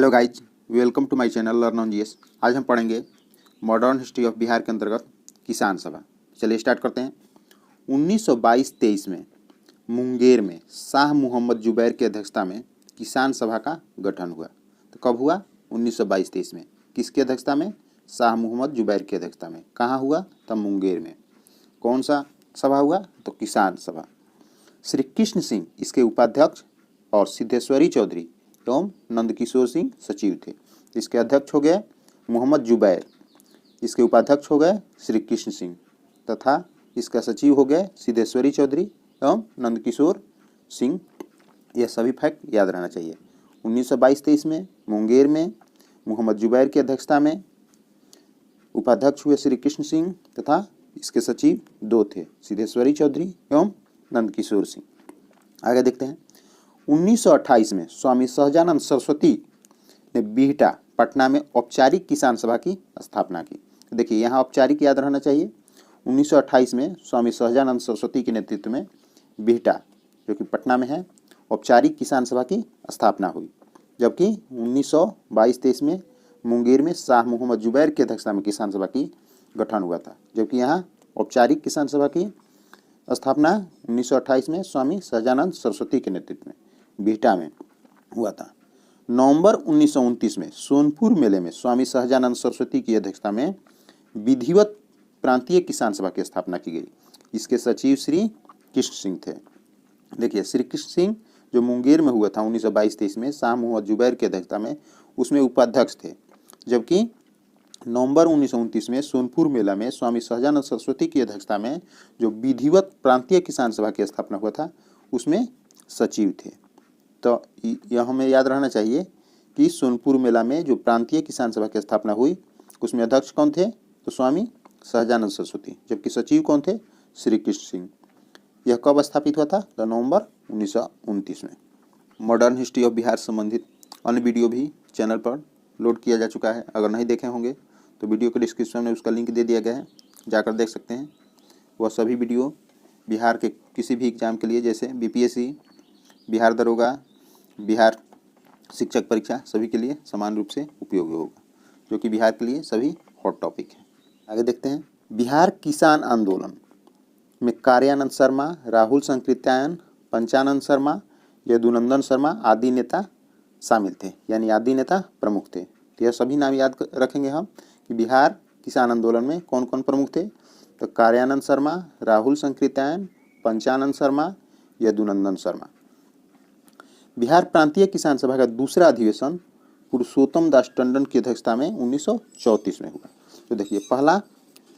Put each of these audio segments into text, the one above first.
Hello guys, welcome to my channel learn on GS. आज हम पढ़ेंगे मॉडर्न हिस्ट्री ऑफ बिहार के अंतर्गत किसान सभा। चलिए स्टार्ट करते हैं। 1922-23 में मुंगेर में शाह मोहम्मद जुबैर की अध्यक्षता में किसान सभा का गठन हुआ। तो कब हुआ? 1922-23 में। किसकी अध्यक्षता में? शाह मोहम्मद जुबैर की अध्यक्षता में। कहाँ हुआ? तब मुंगेर में। कौन सा सभा हुआ? तो किसान सभा। श्री कृष्ण सिंह इसके उपाध्यक्ष और सिद्धेश्वरी चौधरी एवं नंदकिशोर सिंह सचिव थे। इसके अध्यक्ष हो गए मोहम्मद जुबैर, इसके उपाध्यक्ष हो गए श्री कृष्ण सिंह तथा इसका सचिव हो गए सिद्धेश्वरी चौधरी एवं नंदकिशोर सिंह। यह सभी फैक्ट याद रहना चाहिए। 1922-23 में मुंगेर में मोहम्मद जुबैर की अध्यक्षता में उपाध्यक्ष हुए श्री कृष्ण सिंह तथा इसके सचिव दो थे, सिद्धेश्वरी चौधरी एवं नंदकिशोर सिंह। आगे देखते हैं। 1928 में स्वामी सहजानंद सरस्वती ने बिहटा पटना में औपचारिक किसान सभा की स्थापना की। देखिए यहाँ औपचारिक याद रहना चाहिए। 1928 में स्वामी सहजानंद सरस्वती के नेतृत्व में बिहटा जो कि पटना में है औपचारिक किसान सभा की स्थापना हुई, जबकि 1922-23 में मुंगेर में शाह मोहम्मद जुबैर की अध्यक्षता में किसान सभा की गठन हुआ था, जबकि यहाँ औपचारिक किसान सभा की स्थापना 1928 में स्वामी सहजानंद सरस्वती के नेतृत्व में बिहटा में हुआ था। नवंबर 1929 में सोनपुर मेले में स्वामी सहजानंद सरस्वती की अध्यक्षता में विधिवत प्रांतीय किसान सभा की स्थापना की गई। इसके सचिव श्री कृष्ण सिंह थे। देखिए श्री कृष्ण सिंह जो मुंगेर में हुआ था 1922-23 में शाह मोहम्मद जुबैर की अध्यक्षता में, उसमें उपाध्यक्ष थे, जबकि नवंबर 1929 में सोनपुर मेला में स्वामी सहजानंद सरस्वती की अध्यक्षता में जो विधिवत प्रांतीय किसान सभा की स्थापना हुआ था उसमें सचिव थे। तो यह हमें याद रहना चाहिए कि सोनपुर मेला में जो प्रांतीय किसान सभा की स्थापना हुई उसमें अध्यक्ष कौन थे? तो स्वामी सहजानंद सरस्वती, जबकि सचिव कौन थे? श्री कृष्ण सिंह। यह कब स्थापित हुआ था? तो नवंबर 1929 में। मॉडर्न हिस्ट्री ऑफ बिहार संबंधित अन्य वीडियो भी चैनल पर लोड किया जा चुका है। अगर नहीं देखे होंगे तो वीडियो के डिस्क्रिप्शन में उसका लिंक दे दिया गया है, जाकर देख सकते हैं। वह सभी वीडियो बिहार के किसी भी एग्जाम के लिए, जैसे बीपीएससी, बिहार दरोगा, बिहार शिक्षक परीक्षा, सभी के लिए समान रूप से उपयोगी होगा, जो कि बिहार के लिए सभी हॉट टॉपिक है। आगे देखते हैं। बिहार किसान आंदोलन में कार्यानंद शर्मा, राहुल संकृत्यायन, पंचानंद शर्मा, यदुनंदन शर्मा आदि नेता शामिल थे, यानी आदि नेता प्रमुख थे। तो यह सभी नाम याद रखेंगे हम कि बिहार किसान आंदोलन में कौन कौन प्रमुख थे। तो कार्यानंद शर्मा, राहुल संकृत्यायन, पंचानंद शर्मा, यदुनंदन शर्मा। बिहार प्रांतीय किसान सभा का दूसरा अधिवेशन पुरुषोत्तम दास टंडन की अध्यक्षता में 1934 में हुआ। तो देखिए पहला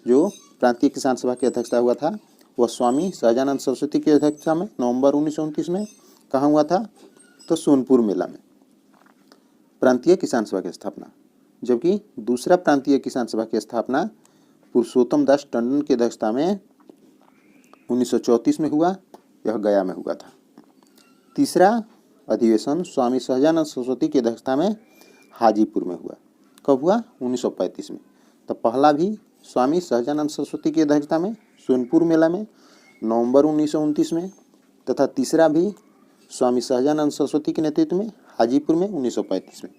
जो प्रांतीय किसान सभा की अध्यक्षता हुआ था वह स्वामी सहजानंद सरस्वती की अध्यक्षता में नवंबर 1929 में। कहाँ हुआ था? तो सोनपुर मेला में प्रांतीय किसान सभा की स्थापना, जबकि दूसरा प्रांतीय किसान सभा की स्थापना पुरुषोत्तम दास टंडन की अध्यक्षता में 1934 में हुआ। यह गया में हुआ था। तीसरा अधिवेशन स्वामी सहजानंद सरस्वती की अध्यक्षता में हाजीपुर में हुआ। कब हुआ? 1935 में। तो पहला भी स्वामी सहजानंद सरस्वती की अध्यक्षता में सोनपुर मेला में नवंबर 1929 में, तथा तीसरा भी स्वामी सहजानंद सरस्वती के नेतृत्व में हाजीपुर में 1935 में,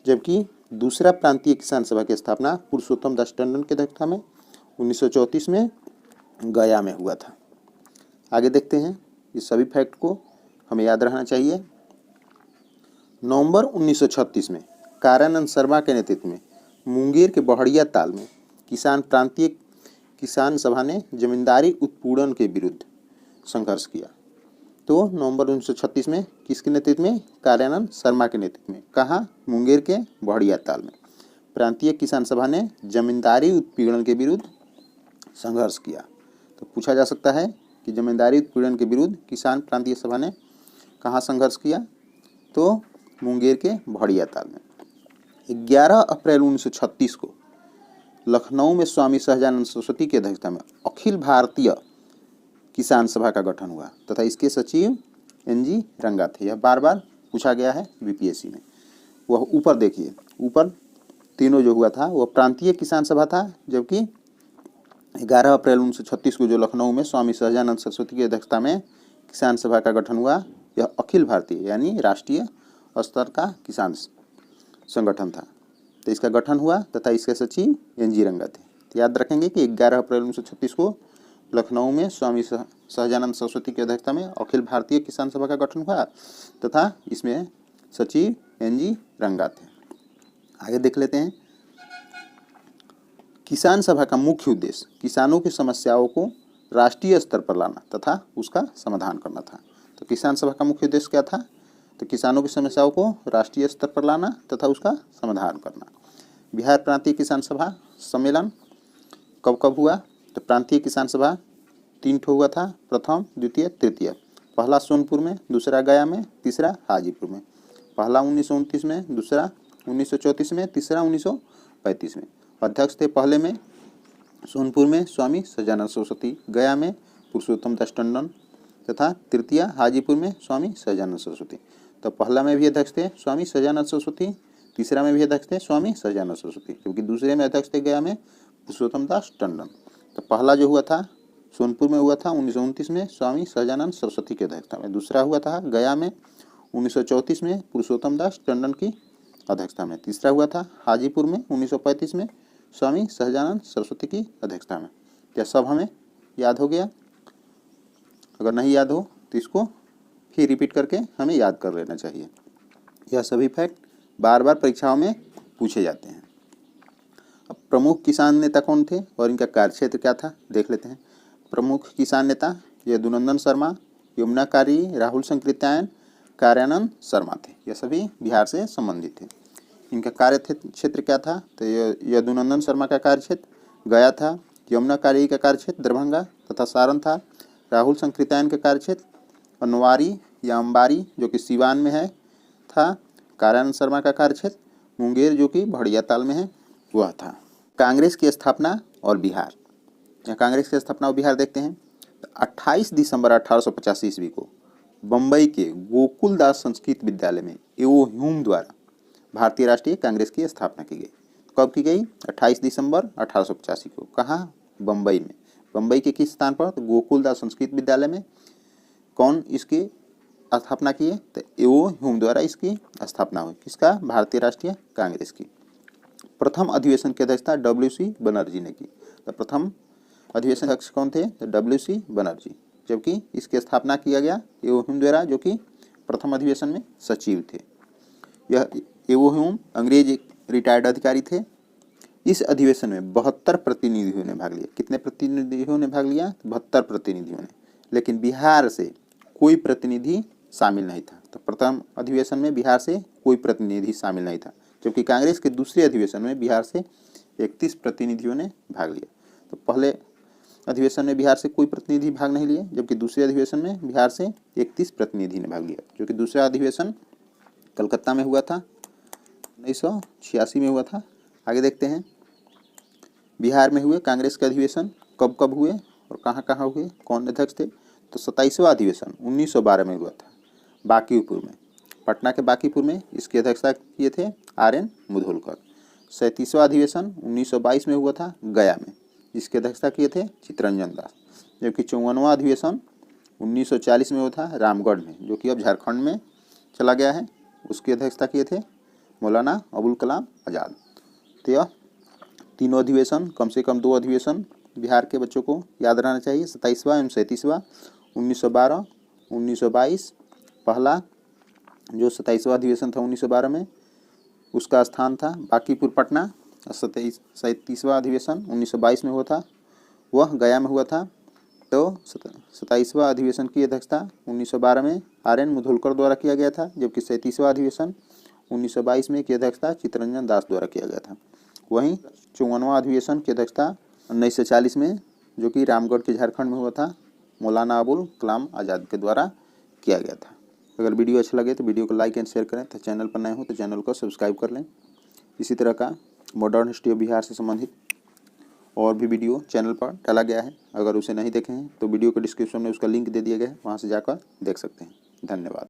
जबकि दूसरा प्रांतीय किसान सभा की स्थापना पुरुषोत्तम दास टंडन की अध्यक्षता में 1934 में गया में हुआ था। आगे देखते हैं। इस सभी फैक्ट को हमें याद रहना चाहिए। नवंबर 1936 में कार्यानंद शर्मा के नेतृत्व में मुंगेर के बहड़िया ताल में प्रांतीय किसान सभा ने जमींदारी उत्पीड़न के विरुद्ध संघर्ष किया। तो नवंबर 1936 में किसके नेतृत्व में? कार्यानंद शर्मा के नेतृत्व में। कहाँ? मुंगेर के बहड़िया ताल में प्रांतीय किसान सभा ने जमींदारी उत्पीड़न के विरुद्ध संघर्ष किया। तो पूछा जा सकता है कि जमींदारी उत्पीड़न के विरुद्ध किसान प्रांतीय सभा ने कहाँ संघर्ष किया? तो मुंगेर के बहड़िया ताल में। 11 अप्रैल 1936 को लखनऊ में स्वामी सहजानंद सरस्वती की अध्यक्षता में अखिल भारतीय किसान सभा का गठन हुआ तथा इसके सचिव NG रंगा थे। यह बार बार पूछा गया है बीपीएससी में। वह ऊपर देखिए, ऊपर तीनों जो हुआ था वह प्रांतीय किसान सभा था, जबकि 11 अप्रैल 1936 को जो लखनऊ में स्वामी सहजानंद सरस्वती की अध्यक्षता में किसान सभा का गठन हुआ, यह अखिल भारतीय यानी राष्ट्रीय स्तर का किसान संगठन था। तो इसका गठन हुआ तथा इसके सचिव एन.जी. रंगा थे। तो याद रखेंगे कि 11 अप्रैल 1936 को लखनऊ में स्वामी सहजानंद सरस्वती की अध्यक्षता में अखिल भारतीय किसान सभा का गठन हुआ तथा इसमें सचिव एन.जी. रंगा थे। आगे देख लेते हैं। किसान सभा का मुख्य उद्देश्य किसानों की समस्याओं को राष्ट्रीय स्तर पर लाना तथा उसका समाधान करना था। तो किसान सभा का मुख्य उद्देश्य क्या था? तो किसानों की समस्याओं को राष्ट्रीय स्तर पर लाना तथा उसका समाधान करना। बिहार प्रांतीय किसान सभा सम्मेलन कब कब हुआ? तो प्रांतीय किसान सभा 3 ठो हुआ था, प्रथम, द्वितीय, तृतीय। पहला सोनपुर में, दूसरा गया में, तीसरा हाजीपुर में। पहला 1929 में, दूसरा 1934 में, तीसरा 1935 में। अध्यक्ष थे पहले में सोनपुर में स्वामी सहजानंद सरस्वती, गया में पुरुषोत्तम दास टंडन तथा तृतीय हाजीपुर में स्वामी सहजानंद सरस्वती। तो पहला में भी अध्यक्ष थे स्वामी सहजानंद सरस्वती, तीसरा में भी अध्यक्ष थे स्वामी सहजानंद सरस्वती, क्योंकि दूसरे में अध्यक्ष थे गया में पुरुषोत्तम दास टंडन। तो पहला जो हुआ था सोनपुर में हुआ था 1929 में स्वामी सहजानंद सरस्वती की अध्यक्षता में। दूसरा हुआ था गया में 1934 में पुरुषोत्तम दास टंडन की अध्यक्षता में। तीसरा हुआ था हाजीपुर में 1935 में स्वामी सहजानंद सरस्वती की अध्यक्षता में। क्या सब हमें याद हो गया? अगर नहीं याद हो तो इसको फिर रिपीट करके हमें याद कर लेना चाहिए। यह सभी फैक्ट बार बार परीक्षाओं में पूछे जाते हैं। अब प्रमुख किसान नेता कौन थे और इनका कार्यक्षेत्र क्या था, देख लेते हैं। प्रमुख किसान नेता यदुनंदन शर्मा, यमुना कारी, राहुल संकृत्यायन, कार्यानंद शर्मा थे। यह सभी बिहार से संबंधित थे। इनका कार्य क्षेत्र क्या था? तो यदुनंदन शर्मा का कार्यक्षेत्र गया था, यमुना कारी का कार्यक्षेत्र दरभंगा तथा सारण था, राहुल संकृत्यायन का कार्यक्षेत्र अनवारी या अंबारी जो कि सीवान में है था, कार्यानंद शर्मा का कार्यक्षेत्र मुंगेर जो कि भड़िया ताल में है वह था। कांग्रेस की स्थापना और बिहार। यहाँ कांग्रेस की स्थापना और बिहार देखते हैं। 28 दिसंबर 1885 ईस्वी को बम्बई के गोकुलदास संस्कृत विद्यालय में एओ ह्यूम द्वारा भारतीय राष्ट्रीय कांग्रेस की स्थापना की गई। कब की गई? 28 दिसंबर 1885 को। कहाँ? बम्बई में। बम्बई के किस स्थान पर? तो गोकुलदास संस्कृत विद्यालय में। कौन इसकी स्थापना की है? तो एओ ह्यूम द्वारा इसकी स्थापना हुई। किसका? भारतीय राष्ट्रीय कांग्रेस की। प्रथम अधिवेशन की अध्यक्षता डब्ल्यू.सी. बनर्जी ने की। तो प्रथम अधिवेशन अध्यक्ष कौन थे? तो डब्ल्यू.सी. बनर्जी। जबकि इसकी स्थापना किया गया एओ ह्यूम द्वारा जो कि प्रथम अधिवेशन में सचिव थे। यह एओ ह्यूम अंग्रेज रिटायर्ड अधिकारी थे। इस अधिवेशन में 72 प्रतिनिधियों ने भाग लिया। कितने प्रतिनिधियों ने भाग लिया? 72 प्रतिनिधियों ने। लेकिन बिहार से कोई प्रतिनिधि शामिल नहीं था। तो प्रथम अधिवेशन में बिहार से कोई प्रतिनिधि शामिल नहीं था, जबकि कांग्रेस के दूसरे अधिवेशन में बिहार से 31 प्रतिनिधियों ने भाग लिया। तो पहले अधिवेशन में बिहार से कोई प्रतिनिधि भाग नहीं लिए, जबकि दूसरे अधिवेशन में बिहार से 31 प्रतिनिधि ने भाग लिया, जो कि दूसरा अधिवेशन कलकत्ता में हुआ था, 1986 में हुआ था। आगे देखते हैं बिहार में हुए कांग्रेस के अधिवेशन कब कब हुए और कहाँ कहाँ हुए, कौन अध्यक्ष थे। तो 27वां अधिवेशन 1912 में हुआ था बांकीपुर में, पटना के बांकीपुर में। इसकी अध्यक्षता किए थे आर.एन. मुधोलकर। 37वां अधिवेशन 1922 में हुआ था गया में। इसकी अध्यक्षता किए थे चित्तरंजन दास। जबकि 54वां अधिवेशन 1940 में हुआ था रामगढ़ में, जो कि अब झारखंड में चला गया है। उसकी अध्यक्षता किए थे मौलाना अबुल कलाम आज़ाद। तो यह तीनों अधिवेशन, कम से कम 2 अधिवेशन बिहार के बच्चों को याद रहना चाहिए, 27वां एवं 37वां। 1912, 1922। पहला जो 27वां अधिवेशन था 1912 में, उसका स्थान था बांकीपुर पटना। 37वां अधिवेशन 1922 में हुआ था, वह गया में हुआ था। तो 27वां अधिवेशन की अध्यक्षता 1912 में आर.एन. मुधोलकर द्वारा किया गया था, जबकि 37वां अधिवेशन 1922 में की अध्यक्षता चित्तरंजन दास द्वारा किया गया था। वहीं 54वां अधिवेशन की अध्यक्षता 1940 में, जो कि रामगढ़ के झारखंड में हुआ था, मौलाना अबुल कलाम आज़ाद के द्वारा किया गया था। अगर वीडियो अच्छा लगे तो वीडियो को लाइक एंड शेयर करें। तो चैनल पर नए हो तो चैनल को सब्सक्राइब कर लें। इसी तरह का मॉडर्न हिस्ट्री ऑफ बिहार से संबंधित और भी वीडियो चैनल पर डाला गया है। अगर उसे नहीं देखे हैं तो वीडियो के डिस्क्रिप्शन में उसका लिंक दे दिया गया है, वहाँ से जाकर देख सकते हैं। धन्यवाद।